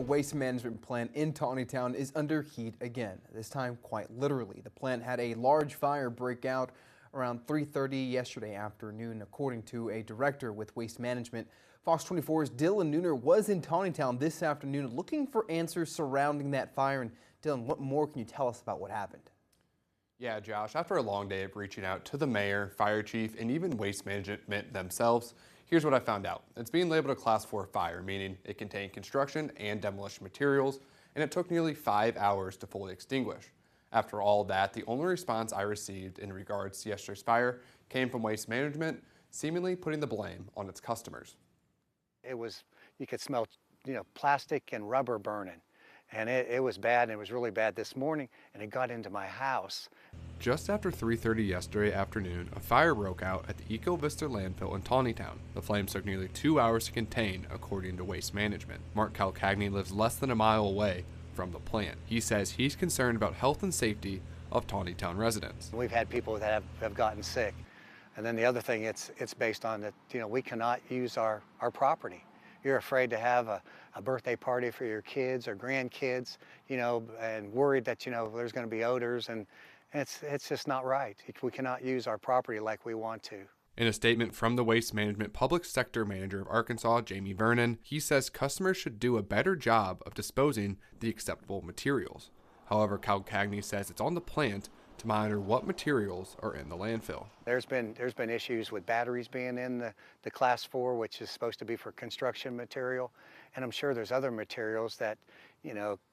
waste management plant in Tontitown is under heat again, this time quite literally. The plant had a large fire break out around 3:30 yesterday afternoon, according to a director with Waste Management. Fox 24's Dylan Nooner was in Tontitown this afternoon looking for answers surrounding that fire. And Dylan, what more can you tell us about what happened? Yeah, Josh, after a long day of reaching out to the mayor, fire chief, and even waste management themselves, here's what I found out. It's being labeled a Class 4 fire, meaning it contained construction and demolition materials, and it took nearly 5 hours to fully extinguish. After all that, the only response I received in regards to yesterday's fire came from waste management, seemingly putting the blame on its customers. It was, you could smell, plastic and rubber burning. And it was bad, and it was really bad this morning, and it got into my house. Just after 3:30 yesterday afternoon, a fire broke out at the Eco Vista Landfill in Tontitown. The flames took nearly 2 hours to contain, according to Waste Management. Mark Calcagni lives less than a mile away from the plant. He says he's concerned about health and safety of Tontitown residents. We've had people that have gotten sick. And then the other thing, it's based on that, we cannot use our property. You're afraid to have a birthday party for your kids or grandkids, and worried that, there's going to be odors, and it's just not right. We cannot use our property like we want to. In a statement from the Waste Management Public Sector Manager of Arkansas, Jamie Vernon, he says customers should do a better job of disposing the acceptable materials. However, Calcagni says it's on the plant to monitor what materials are in the landfill. There's been issues with batteries being in the Class 4, which is supposed to be for construction material, and I'm sure there's other materials that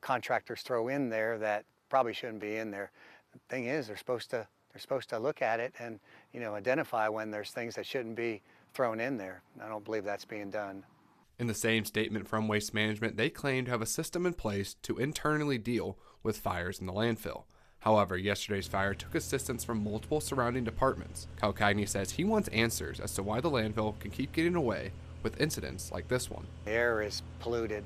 contractors throw in there that probably shouldn't be in there. The thing is, they're supposed to look at it and identify when there's things that shouldn't be thrown in there. I don't believe that's being done. In the same statement from Waste Management, they claim to have a system in place to internally deal with fires in the landfill. However, yesterday's fire took assistance from multiple surrounding departments. Calcagni says he wants answers as to why the landfill can keep getting away with incidents like this one. The air is polluted.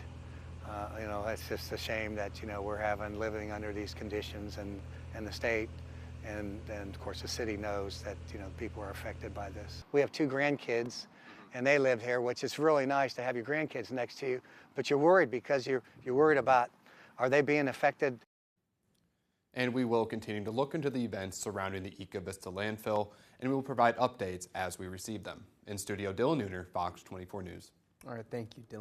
It's just a shame that we're living under these conditions, and the state and of course the city knows that people are affected by this. We have 2 grandkids, and they live here, which is really nice to have your grandkids next to you, but you're worried because you're worried about, are they being affected? And we will continue to look into the events surrounding the Eco Vista landfill, and we will provide updates as we receive them. In studio, Dylan Nooner, Fox 24 News. All right, thank you, Dylan.